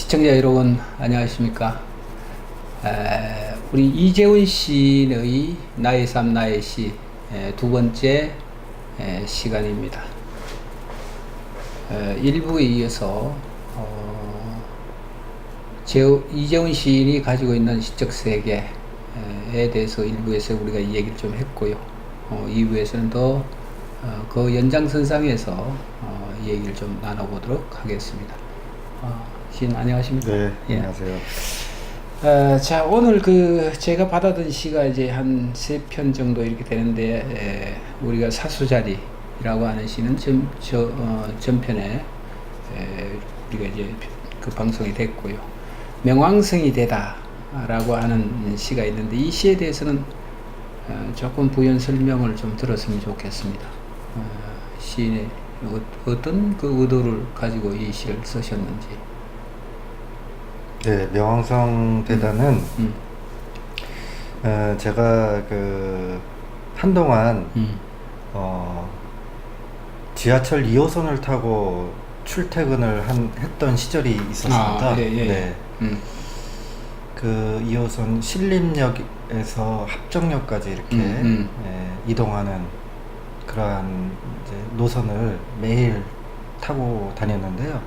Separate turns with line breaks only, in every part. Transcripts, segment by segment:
시청자 여러분 안녕하십니까. 우리 이재훈 시인의 나의 삶 나의 시 두 번째 시간입니다. 1부에 이어서 이재훈 시인이 가지고 있는 시적 세계에 대해서 1부에서 우리가 이 얘기를 좀 했고요. 2부에서는 더 그 연장선상에서 이 얘기를 좀 나눠보도록 하겠습니다. 시인 안녕하십니까?
네,
예.
안녕하세요.
자, 오늘 제가 받아든 시가 이제 한 3편 정도 이렇게 되는데, 우리가 사수자리라고 하는 시는 전편에 우리가 이제 그 방송이 됐고요. 명왕성이 되다라고 하는 시가 있는데, 이 시에 대해서는 조금 부연 설명을 좀 들었으면 좋겠습니다. 시인의 어떤 그 의도를 가지고 이 시를 쓰셨는지.
네, 명왕성 대단은 제가 한동안 지하철 2호선을 타고 출퇴근을 했던 시절이 있었습니다. 네. 그 2호선 신림역에서 합정역까지 이렇게 이동하는 그러한 이제 노선을 매일 타고 다녔는데요.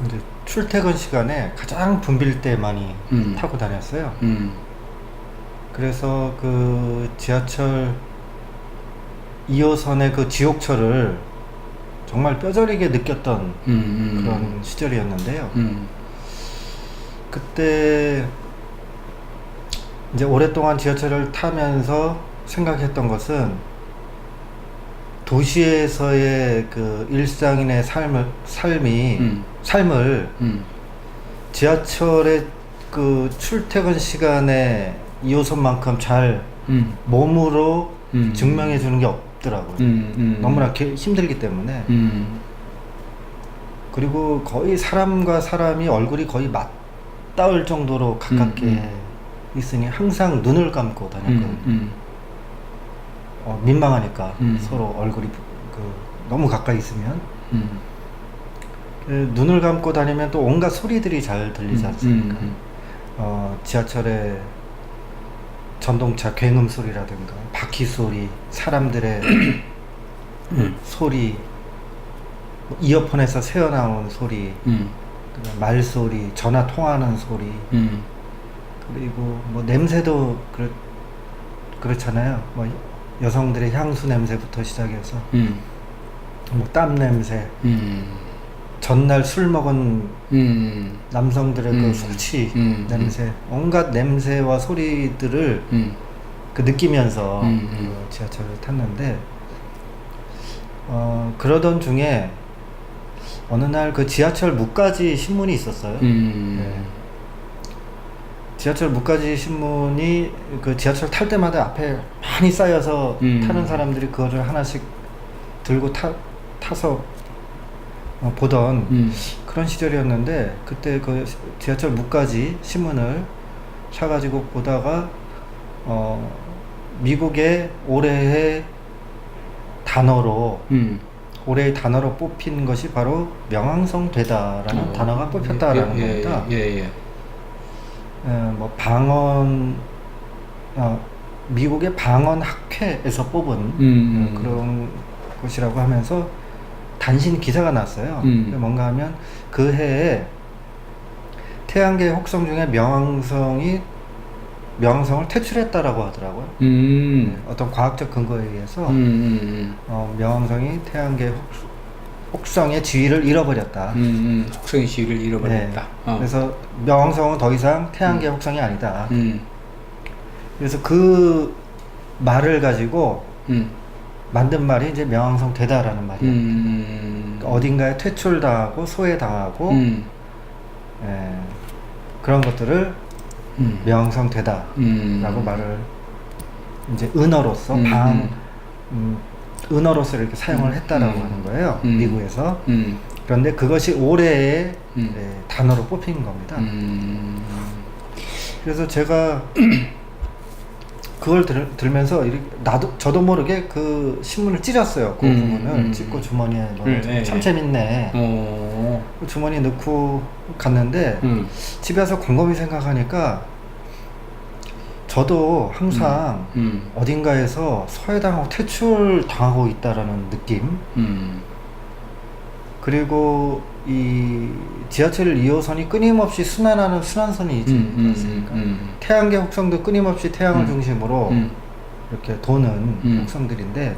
이제 출퇴근 시간에 가장 붐빌 때 많이 타고 다녔어요. 그래서 그 지하철 2호선의 그 지옥철을 정말 뼈저리게 느꼈던 그런 시절이었는데요. 그때 이제 오랫동안 지하철을 타면서 생각했던 것은 도시에서의 그 일상인의 삶을 지하철의 그 출퇴근 시간에 2호선만큼 잘 몸으로 증명해 주는 게 없더라고요. 너무나 힘들기 때문에. 그리고 거의 사람과 사람이 얼굴이 거의 맞닿을 정도로 가깝게 있으니 항상 눈을 감고 다녔거든요. 민망하니까 서로 얼굴이 너무 가까이 있으면 눈을 감고 다니면 또 온갖 소리들이 잘 들리지 않습니까? 지하철의 전동차 굉음 소리라든가 바퀴 소리, 사람들의 소리, 이어폰에서 새어나오는 소리, 말소리, 전화 통화하는 소리, 그리고 뭐 냄새도 그렇잖아요. 뭐 여성들의 향수 냄새부터 시작해서 뭐 땀 냄새, 전날 술 먹은 남성들의 그 숙취 냄새, 온갖 냄새와 소리들을 느끼면서 지하철을 탔는데, 그러던 중에 어느 날 그 지하철 묵가지 신문이 있었어요. 네. 지하철 묵가지 신문이 그 지하철 탈 때마다 앞에 많이 쌓여서 타는 사람들이 그거를 하나씩 들고 타서 보던 그런 시절이었는데, 그때 그 지하철 묵가지 신문을 사가지고 보다가 미국의 올해의 단어로 뽑힌 것이 바로 명왕성 되다라는 단어가 뽑혔다라는 겁니다. 뭐 미국의 방언학회에서 뽑은 그런 것이라고 하면서 단신 기사가 났어요. 뭔가 하면 그 해에 태양계 혹성 중에 명왕성을 퇴출했다라고 하더라고요. 어떤 과학적 근거에 의해서 명왕성이 태양계 혹성의 지위를 잃어버렸다.
혹성의 지위를 잃어버렸다.
네. 그래서 명왕성은 더 이상 태양계 혹성이 아니다. 그래서 그 말을 가지고 만든 말이 이제 명왕성 되다라는 말이에요. 어딘가에 퇴출당하고 소외당하고 그런 것들을 명왕성 되다라고 말을 이제 은어로서 은어로서 이렇게 사용을 했다라고 하는 거예요. 미국에서. 그런데 그것이 올해의 단어로 뽑힌 겁니다. 그래서 제가 그걸 들면서 저도 모르게 그 신문을 찢었어요. 그 부분을 찢고 주머니에 넣어서 참 재밌네. 주머니에 넣고 갔는데 집에 와서 곰곰이 생각하니까 저도 항상 어딘가에서 소외당하고 퇴출당하고 있다라는 느낌. 그리고 이 지하철 2호선이 끊임없이 순환하는 순환선이 있지 않습니까? 태양계 혹성도 끊임없이 태양을 중심으로 이렇게 도는 혹성들인데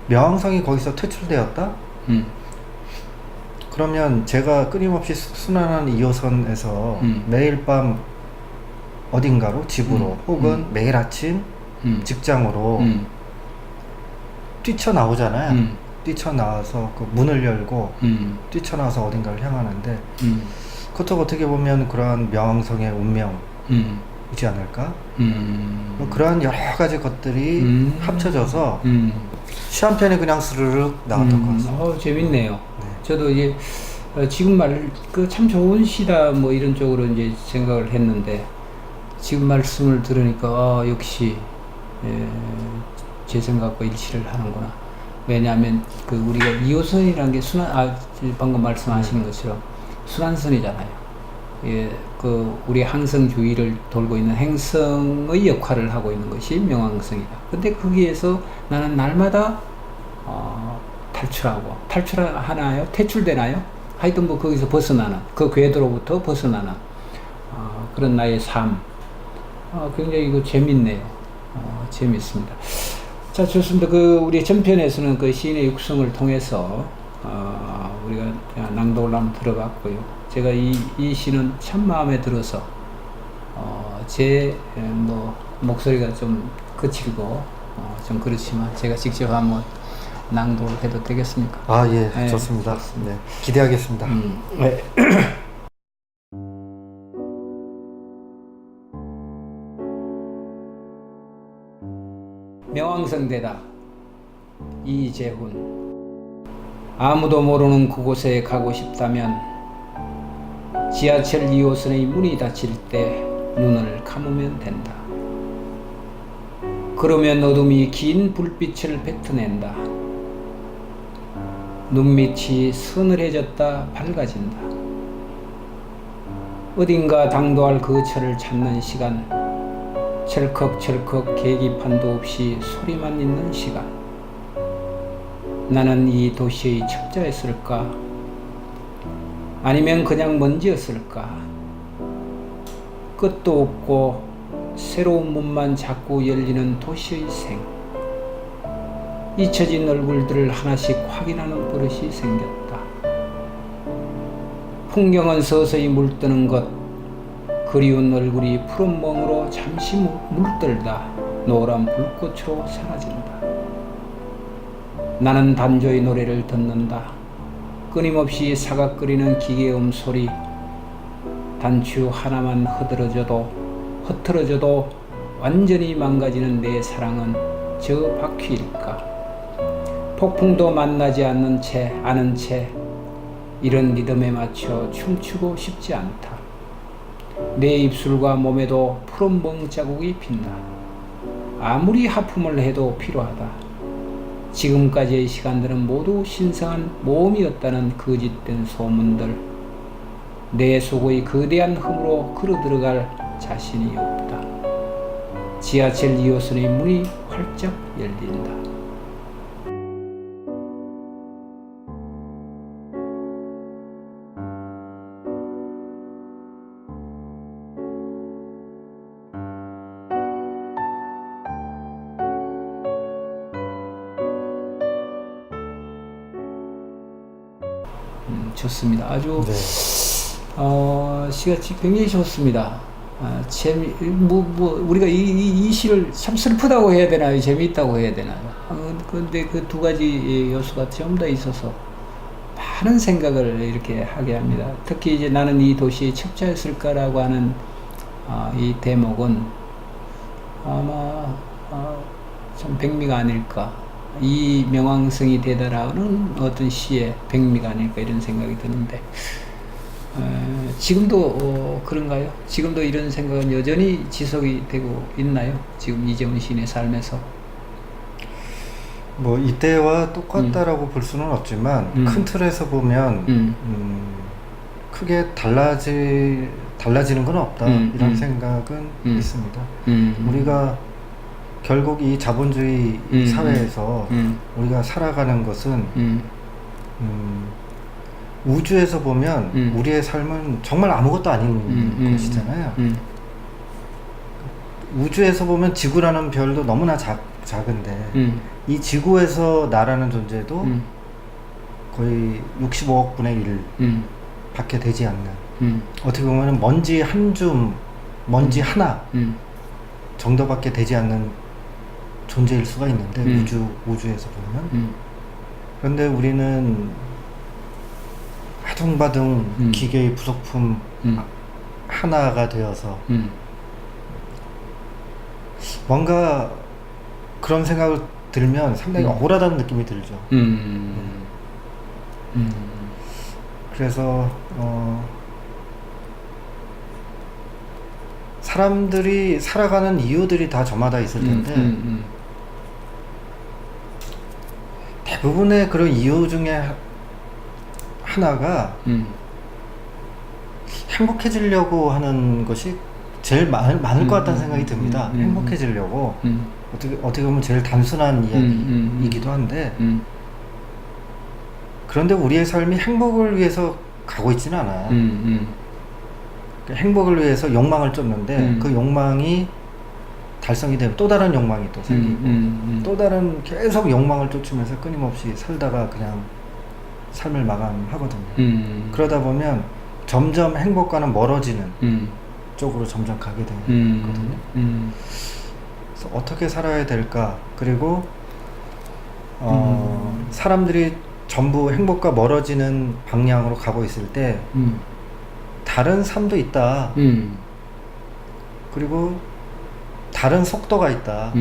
명왕성이 거기서 퇴출되었다? 그러면 제가 끊임없이 순환하는 2호선에서 매일 밤 어딘가로 집으로 혹은 매일 아침 직장으로 뛰쳐나오잖아요. 뛰쳐나와서 그 문을 열고 뛰쳐나와서 어딘가를 향하는데 그것도 어떻게 보면 그러한 명왕성의 운명이지 않을까? 뭐 그러한 여러 가지 것들이 합쳐져서 시 한 편이 그냥 스르륵 나왔던 것 같습니다.
재밌네요.
네.
저도 이제 지금 참 좋은 시다 뭐 이런 쪽으로 이제 생각을 했는데 지금 말씀을 들으니까 역시 제 생각과 일치를 하는구나. 왜냐하면 그 우리가 2호선이라는 게 방금 말씀하신 것처럼 순환선이잖아요. 그 우리 항성 주위를 돌고 있는 행성의 역할을 하고 있는 것이 명왕성이다. 근데 거기에서 나는 날마다 탈출하나요? 퇴출되나요? 하여튼 뭐 거기서 벗어나는 그 궤도로부터 벗어나는 그런 나의 삶. 굉장히 이거 재밌네요. 재밌습니다. 자, 좋습니다. 우리 전편에서는 그 시인의 육성을 통해서, 우리가 낭독을 한번 들어봤고요. 제가 이 시는 참 마음에 들어서, 목소리가 좀 거칠고, 좀 그렇지만, 제가 직접 한번 낭독을 해도 되겠습니까?
예,
네,
좋습니다. 네, 기대하겠습니다.
네. 명왕성대다. 이재훈. 아무도 모르는 그곳에 가고 싶다면 지하철 2호선의 문이 닫힐 때 눈을 감으면 된다. 그러면 어둠이 긴 불빛을 뱉어낸다. 눈밑이 서늘해졌다 밝아진다. 어딘가 당도할 그 철을 찾는 시간, 철컥철컥 계기판도 없이 소리만 있는 시간. 나는 이 도시의 첩자였을까? 아니면 그냥 먼지였을까? 끝도 없고 새로운 문만 자꾸 열리는 도시의 생. 잊혀진 얼굴들을 하나씩 확인하는 버릇이 생겼다. 풍경은 서서히 물드는 것, 그리운 얼굴이 푸른 멍으로 잠시 물들다 노란 불꽃으로 사라진다. 나는 단조의 노래를 듣는다. 끊임없이 사각거리는 기계음 소리. 단추 하나만 흐트러져도 완전히 망가지는 내 사랑은 저 바퀴일까? 폭풍도 만나지 아는 채 이런 리듬에 맞춰 춤추고 싶지 않다. 내 입술과 몸에도 푸른 멍 자국이 핀다. 아무리 하품을 해도 필요하다. 지금까지의 시간들은 모두 신성한 모험이었다는 거짓된 소문들. 내 속의 거대한 흠으로 걸어들어갈 자신이 없다. 지하철 2호선의 문이 활짝 열린다. 좋습니다. 아주
네.
시가 굉장히 좋습니다. 우리가 이 시를 참 슬프다고 해야 되나요? 재미있다고 해야 되나요? 그런데 그 두 가지 요소가 전부 다 있어서 많은 생각을 이렇게 하게 합니다. 특히 이제 나는 이 도시의 첩자였을까라고 하는 이 대목은 아마 참 백미가 아닐까. 이 명왕성이 되다라는 어떤 시의 백미가 아닐까 이런 생각이 드는데 지금도 그런가요? 지금도 이런 생각은 여전히 지속이 되고 있나요? 지금 이재훈 시인의 삶에서?
뭐 이때와 똑같다라고 볼 수는 없지만 큰 틀에서 보면 크게 달라지는 건 없다 이런 생각은 있습니다. 우리가 결국 이 자본주의 사회에서 우리가 살아가는 것은 우주에서 보면 우리의 삶은 정말 아무것도 아닌 것이잖아요. 우주에서 보면 지구라는 별도 너무나 작은데 이 지구에서 나라는 존재도 거의 65억분의 1 밖에 되지 않는 어떻게 보면 먼지 한 줌, 먼지 하나 정도밖에 되지 않는 존재일 수가 있는데 우주에서 보면 그런데 우리는 아둥바둥 기계의 부속품 하나가 되어서 뭔가 그런 생각을 들면 상당히 억울하다는 느낌이 들죠. 그래서 사람들이 살아가는 이유들이 다 저마다 있을 텐데 대부분의 그런 이유 중에 하나가 행복해지려고 하는 것이 제일 많을 것 같다는 생각이 듭니다. 행복해지려고 어떻게 보면 제일 단순한 이야기이기도 한데 그런데 우리의 삶이 행복을 위해서 가고 있지는 않아요. 행복을 위해서 욕망을 쫓는데 그 욕망이 달성이 되면 또 다른 욕망이 또 생기고 또 다른 계속 욕망을 쫓으면서 끊임없이 살다가 그냥 삶을 마감하거든요. 그러다 보면 점점 행복과는 멀어지는 쪽으로 점점 가게 되거든요. 그래서 어떻게 살아야 될까? 그리고 사람들이 전부 행복과 멀어지는 방향으로 가고 있을 때 다른 삶도 있다. 그리고 다른 속도가 있다.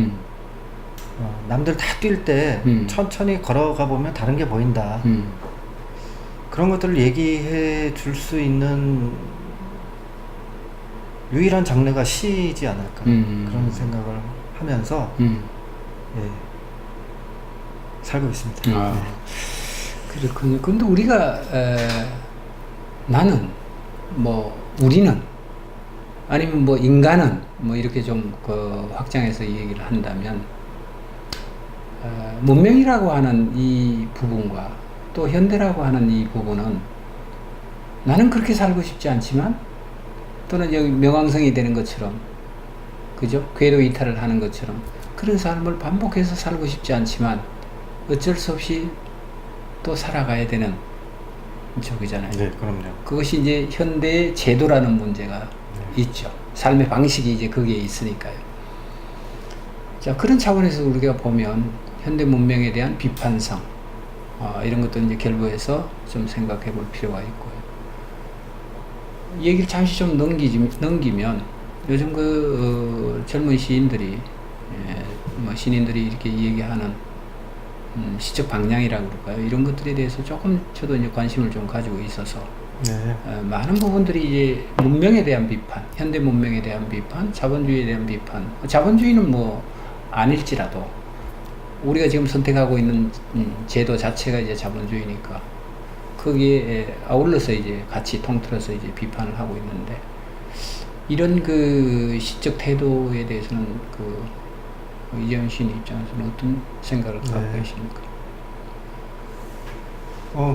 남들 다 뛸 때 천천히 걸어가 보면 다른 게 보인다. 그런 것들을 얘기해 줄 수 있는 유일한 장르가 시이지 않을까 그런 생각을 하면서 예, 살고 있습니다. 네.
그렇군요. 근데 우리가 나는 뭐 우리는 아니면 뭐 인간은 뭐 이렇게 좀 그 확장해서 얘기를 한다면 문명이라고 하는 이 부분과 또 현대라고 하는 이 부분은 나는 그렇게 살고 싶지 않지만 또는 여기 명왕성이 되는 것처럼 그죠? 궤도 이탈을 하는 것처럼 그런 삶을 반복해서 살고 싶지 않지만 어쩔 수 없이 또 살아가야 되는 쪽이잖아요.
네, 그럼요.
그것이 이제 현대의 제도라는 문제가 있죠. 삶의 방식이 이제 거기에 있으니까요. 자, 그런 차원에서 우리가 보면 현대 문명에 대한 비판성 이런 것도 이제 결부해서 좀 생각해 볼 필요가 있고요. 얘기를 잠시 좀 넘기면 요즘 그 젊은 시인들이 뭐 신인들이 이렇게 얘기하는 시적 방향이라고 그럴까요? 이런 것들에 대해서 조금 저도 이제 관심을 좀 가지고 있어서
네.
많은 부분들이 이제 문명에 대한 비판, 현대 문명에 대한 비판, 자본주의에 대한 비판. 자본주의는 뭐 아닐지라도 우리가 지금 선택하고 있는 제도 자체가 이제 자본주의니까 거기에 아울러서 이제 같이 통틀어서 이제 비판을 하고 있는데 이런 그 시적 태도에 대해서는 그 이재훈 시인 입장에서는 어떤 생각을 갖고 계십니까?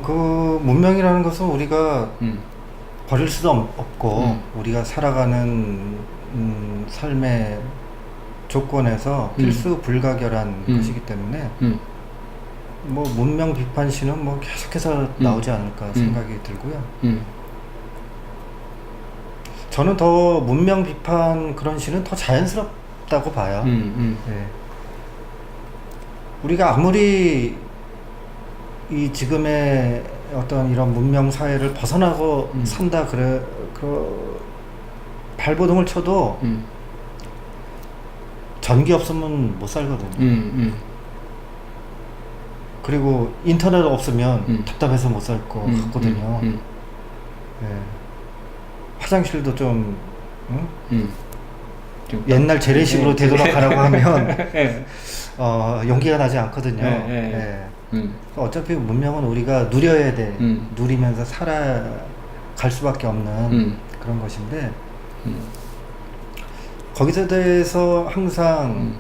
그 문명이라는 것은 우리가 버릴 수도 없고 우리가 살아가는 삶의 조건에서 필수 불가결한 것이기 때문에 뭐 문명 비판 시는 뭐 계속해서 나오지 않을까 생각이 들고요. 저는 더 문명 비판 그런 시는 더 자연스럽다고 봐요. 네. 우리가 아무리 이 지금의 어떤 이런 문명 사회를 벗어나고 산다 그 발버둥을 쳐도 전기 없으면 못 살거든요. 그리고 인터넷 없으면 답답해서 못 살 것 같거든요. 네. 화장실도 좀, 응?
좀
옛날 재래식으로
네.
되돌아가라고 하면
네.
용기가 나지 않거든요.
네, 네.
예. 어차피 문명은 우리가 누려야 돼. 누리면서 살아갈 수밖에 없는 그런 것인데 거기서 대해서 항상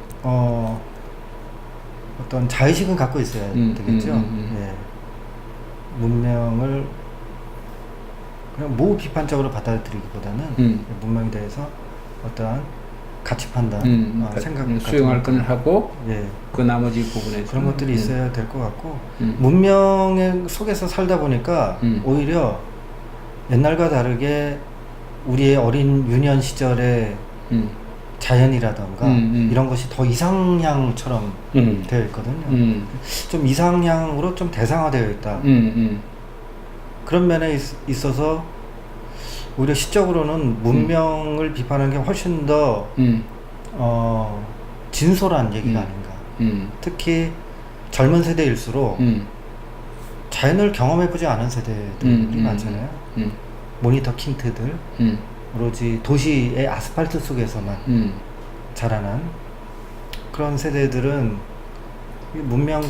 어떤 자의식은 갖고 있어야 되겠죠. 예. 문명을 그냥 무비판적으로 받아들이기보다는 문명에 대해서 어떠한 가치 판단, 생각
수용할 건 하고
예.
그 나머지 부분에서
그런 것들이 있어야 될 것 같고 문명 속에서 살다 보니까 오히려 옛날과 다르게 우리의 어린 유년 시절의 자연이라던가 이런 것이 더 이상향처럼 되어 있거든요. 좀 이상향으로 좀 대상화되어 있다. 그런 면에 있어서 오히려 시적으로는 문명을 비판하는 게 훨씬 더 진솔한 얘기가 아닌가. 특히 젊은 세대일수록 자연을 경험해보지 않은 세대들이 많잖아요. 모니터 킨트들, 오로지 도시의 아스팔트 속에서만 자라난 그런 세대들은 이 문명에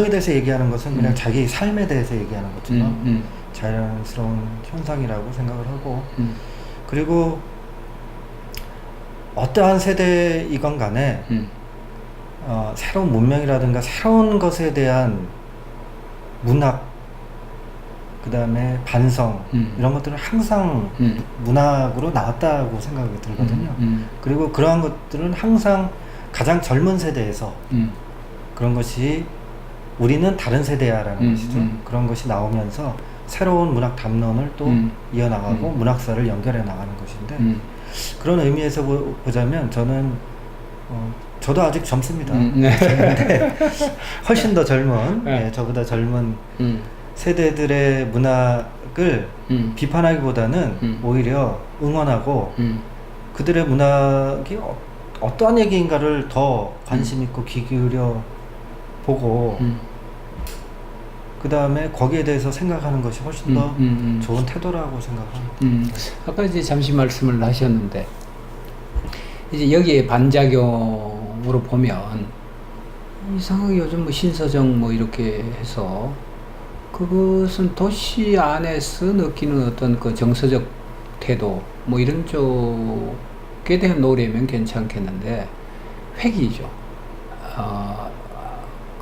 대해서 얘기하는 것은 그냥 자기 삶에 대해서 얘기하는 것처럼 자연스러운 현상이라고 생각을 하고 그리고 어떠한 세대이건 간에 새로운 문명이라든가 새로운 것에 대한 문학 그 다음에 반성 이런 것들은 항상 문학으로 나왔다고 생각이 들거든요. 그리고 그러한 것들은 항상 가장 젊은 세대에서 그런 것이 우리는 다른 세대야 라는 것이죠. 그런 것이 나오면서 새로운 문학 담론을 또 이어나가고 문학사를 연결해 나가는 것인데 그런 의미에서 보자면 저는 저도 아직 젊습니다. 젊은데 훨씬 더 젊은 저보다 젊은 세대들의 문학을 비판하기보다는 오히려 응원하고 그들의 문학이 어떠한 얘기인가를 더 관심 있고 귀 기울여 보고 그 다음에 거기에 대해서 생각하는 것이 훨씬 더 좋은 태도라고 생각합니다.
아까 이제 잠시 말씀을 하셨는데 이제 여기에 반작용으로 보면 이상하게 요즘 뭐 신서정 뭐 이렇게 해서 그것은 도시 안에서 느끼는 어떤 그 정서적 태도 뭐 이런 쪽에 대한 노래면 괜찮겠는데 획이죠.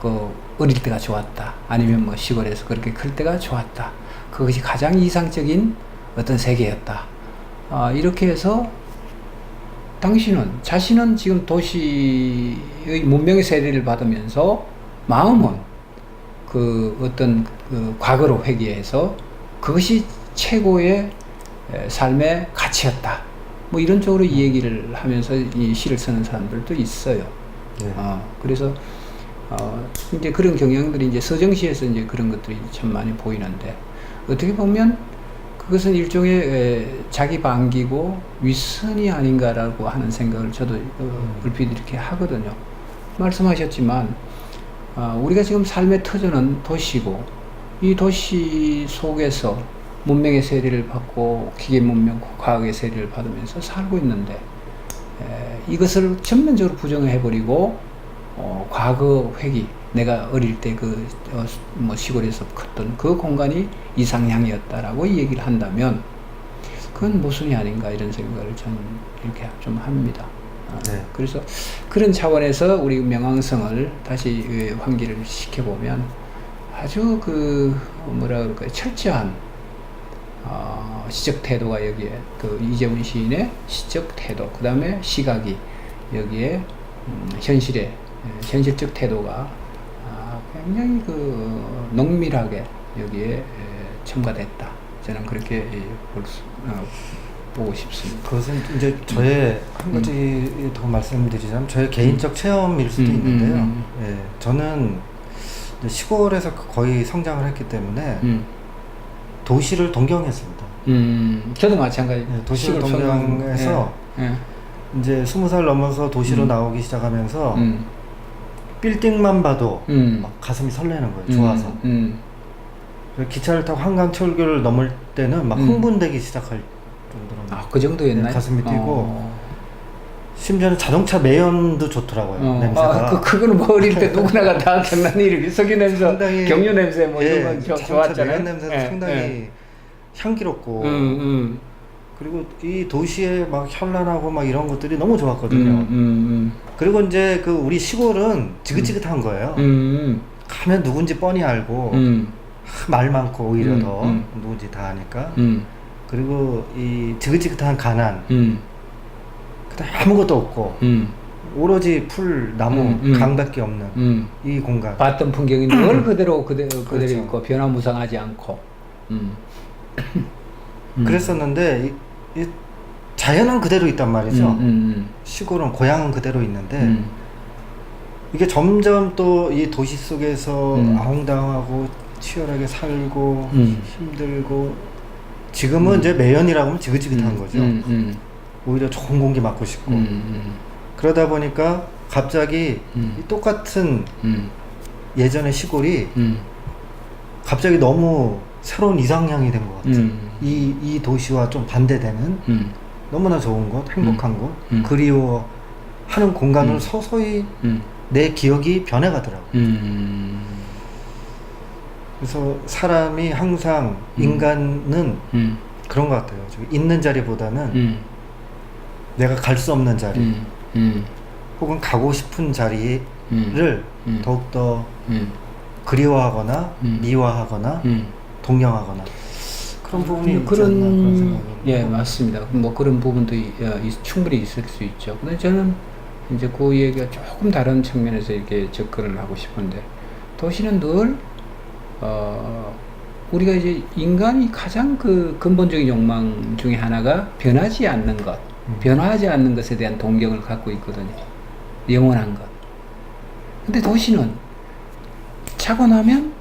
그 어릴 때가 좋았다. 아니면 뭐 시골에서 그렇게 클 때가 좋았다. 그것이 가장 이상적인 어떤 세계였다. 이렇게 해서 자신은 지금 도시의 문명의 세대를 받으면서 마음은 그 어떤 그 과거로 회귀해서 그것이 최고의 삶의 가치였다. 뭐 이런 쪽으로 이 얘기를 하면서 이 시를 쓰는 사람들도 있어요.
네.
그래서 이제 그런 경향들이 이제 서정시에서 이제 그런 것들이 참 많이 보이는데 어떻게 보면 그것은 일종의 자기 반기고 위선이 아닌가라고 하는 생각을 저도 얼핏 이렇게 하거든요. 말씀하셨지만 우리가 지금 삶의 터전은 도시고 이 도시 속에서 문명의 세례를 받고 기계 문명, 과학의 세례를 받으면서 살고 있는데 이것을 전면적으로 부정해버리고 과거 회귀, 내가 어릴 때 뭐 시골에서 컸던 그 공간이 이상향이었다라고 얘기를 한다면 그건 모순이 아닌가 이런 생각을 저는 이렇게 좀 합니다.
네.
그래서 그런 차원에서 우리 명왕성을 다시 환기를 시켜보면 아주 뭐라 그럴까요? 철저한 시적 태도가 여기에 이재훈 시인의 시적 태도, 그 다음에 시각이 여기에 현실적 태도가 굉장히 농밀하게 여기에 첨가됐다. 저는 그렇게 보고 싶습니다.
그것은 이제 저의 한 가지 더 말씀드리자면 저의 개인적 체험일 수도 있는데요. 예, 저는 시골에서 거의 성장을 했기 때문에 도시를 동경했습니다.
저도 마찬가지.
예, 도시를 동경해서 이제 20살 넘어서 도시로 나오기 기차를 타고 한강 철교를 넘을 때는 막 흥분되기 시작할 정도로
그 정도였나요?
가슴이 뛰고 심지어는 자동차 매연도 좋더라고요. 냄새가.
그거는 뭐 어릴 때 누구나가 다 경난 일이 석유 냄새,
상당히,
경유 냄새 뭐
예,
이런 거
자동차
좋았잖아요.
매연 냄새도 상당히 향기롭고 그리고 이 도시에 막 현란하고 막 이런 것들이 너무 좋았거든요. 그리고 이제 그 우리 시골은 지긋지긋한 거예요. 가면 누군지 뻔히 알고 말 많고 오히려 더 누군지 다 아니까. 그리고 이 지긋지긋한 가난, 그다음 아무것도 없고 오로지 풀, 나무, 강밖에 없는 이 공간.
봤던 풍경이 늘 그대로
그렇죠.
있고 변화무쌍하지 않고.
그랬었는데 이 자연은 그대로 있단 말이죠. 시골은 고향은 그대로 있는데 이게 점점 또 이 도시 속에서 아웅다웅하고 치열하게 살고 힘들고 지금은 이제 매연이라고 하면 지긋지긋한 거죠. 오히려 좋은 공기 맡고 싶고 그러다 보니까 갑자기 이 똑같은 예전의 시골이 갑자기 너무 새로운 이상향이 된 것 같아요. 이 도시와 좀 반대되는 너무나 좋은 곳, 행복한 곳, 그리워하는 공간으로 서서히 내 기억이 변해가더라고요. 그래서 사람이 항상 인간은 그런 것 같아요. 있는 자리보다는 내가 갈 수 없는 자리 혹은 가고 싶은 자리를 더욱더 그리워하거나 미워하거나 동경하거나 그런 부분이 있지 않나 그런 생각이.
예, 맞습니다. 뭐 그런 부분도 충분히 있을 수 있죠. 근데 저는 이제 그 얘기가 조금 다른 측면에서 이렇게 접근을 하고 싶은데 도시는 늘 우리가 이제 인간이 가장 그 근본적인 욕망 중에 하나가 변하지 않는 것, 변화하지 않는 것에 대한 동경을 갖고 있거든요. 영원한 것. 근데 도시는 차고 나면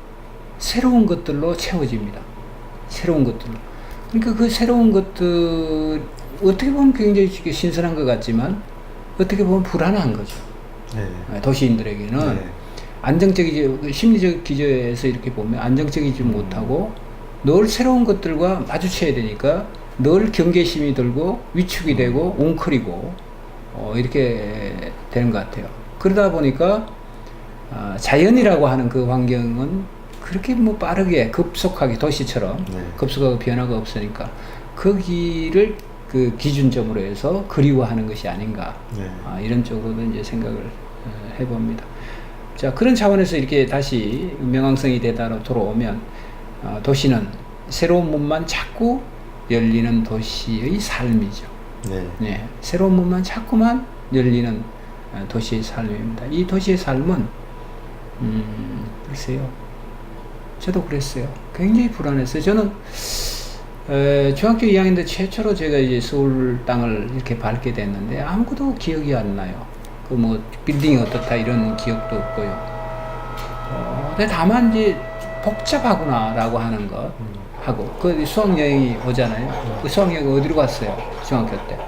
새로운 것들로 채워집니다. 새로운 것들로. 그러니까 그 새로운 것들 어떻게 보면 굉장히 신선한 것 같지만 어떻게 보면 불안한 거죠.
네.
도시인들에게는
네.
안정적이지, 심리적 기저에서 이렇게 보면 안정적이지 못하고 늘 새로운 것들과 마주쳐야 되니까 늘 경계심이 들고 위축이 되고 웅크리고 이렇게 되는 것 같아요. 그러다 보니까 자연이라고 하는 그 환경은 그렇게 뭐 빠르게 급속하게 도시처럼 급속하게 변화가 없으니까 거기를 그 기준점으로 해서 그리워하는 것이 아닌가 이런 쪽으로도 이제 생각을 해봅니다. 자, 그런 차원에서 이렇게 다시 명왕성이 대다로 돌아오면 도시는 새로운 문만 자꾸 열리는 도시의 삶이죠. 네, 새로운 문만 자꾸만 열리는 도시의 삶입니다. 이 도시의 삶은 글쎄요, 저도 그랬어요. 굉장히 불안했어요. 저는 중학교 2학년 때 최초로 제가 이제 서울 땅을 이렇게 밟게 됐는데 아무것도 기억이 안 나요. 그 뭐 빌딩이 어떻다 이런 기억도 없고요. 근데 다만 이제 복잡하구나라고 하는 것 하고 그 수학여행이 오잖아요. 그 수학여행 어디로 갔어요? 중학교 때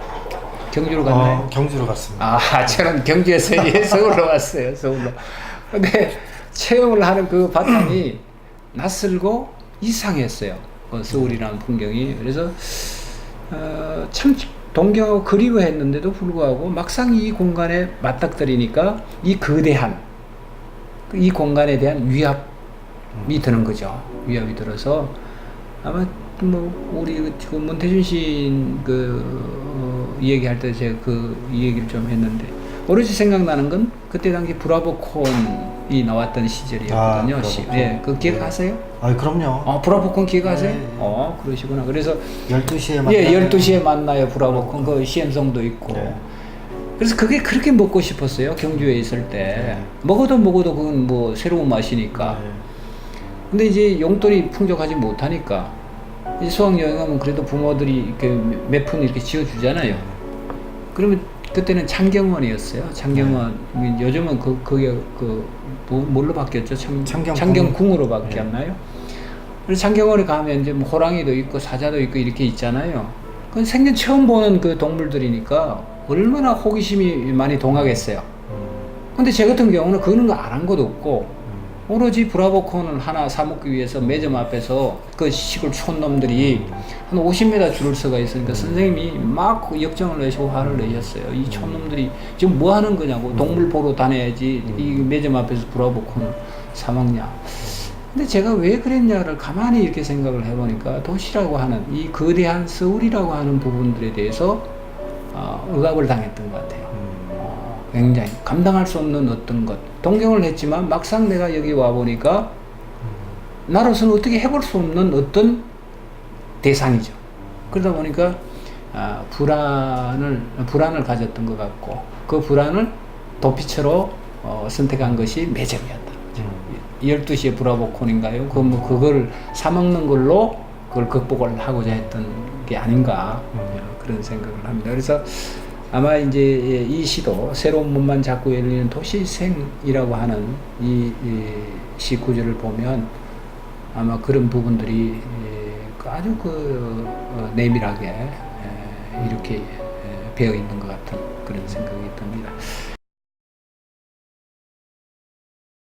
경주로 갔나요?
경주로 갔습니다.
저는 경주에서 서울로 왔어요. 서울로. 근데 체험을 하는 그 바탕이 낯설고 이상했어요. 그 서울이라는 풍경이. 그래서 참 동경하고 그리워했는데도 불구하고 막상 이 공간에 맞닥뜨리니까 이 거대한 이 공간에 대한 위압이 드는 거죠. 위압이 들어서 아마 뭐 우리 그 문태준 시인 얘기할 때 제가 이 얘기를 좀 했는데 오로지 생각나는 건 그때 당시 브라보콘이 나왔던 시절이었거든요. 예, 그 기억하세요?
그럼요.
브라보콘 기억하세요?
네.
그러시구나. 그래서
12시에 만나요.
예, 12시에 만나요. 브라보콘 그 CM송도 있고.
네.
그래서 그게 그렇게 먹고 싶었어요. 경주에 있을 때. 먹어도 그건 뭐 새로운 맛이니까. 근데 이제 용돈이 풍족하지 못하니까 이 수학여행하면 그래도 부모들이 이렇게 몇 푼 이렇게 지어주잖아요. 그러면 그때는 창경원이었어요. 창경원. 요즘은 그게 뭘로 바뀌었죠? 창경궁으로 바뀌었나요? 그래서 창경원에 가면 이제 뭐 호랑이도 있고 사자도 있고 이렇게 있잖아요. 그건 생전 처음 보는 그 동물들이니까 얼마나 호기심이 많이 동하겠어요. 근데 제 같은 경우는 그런 거 안 한 것도 없고 오로지 브라보콘을 하나 사 먹기 위해서 매점 앞에서 그 시골 촌놈들이 한 50m 줄을 서가 있으니까 선생님이 막 역정을 내시고 화를 내셨어요. 이 촌놈들이 지금 뭐 하는 거냐고. 동물 보러 다녀야지 이 매점 앞에서 브라보콘을 사 먹냐. 근데 제가 왜 그랬냐를 가만히 이렇게 생각을 해보니까 도시라고 하는 이 거대한 서울이라고 하는 부분들에 대해서 억압을 당했던 것 같아요. 굉장히 감당할 수 없는 어떤 것, 동경을 했지만 막상 내가 여기 와 보니까 나로서는 어떻게 해볼 수 없는 어떤 대상이죠. 그러다 보니까 불안을 가졌던 것 같고 그 불안을 도피처로 선택한 것이 매점이었다. 12시에 브라보콘인가요? 그걸 사먹는 걸로 그걸 극복을 하고자 했던 게 아닌가 그런 생각을 합니다. 그래서 아마 이제 이 시도 새로운 문만 자꾸 열리는 도시생이라고 하는 이 시 구절을 보면 아마 그런 부분들이 아주 내밀하게 이렇게 배어 있는 것 같은 그런 생각이 듭니다.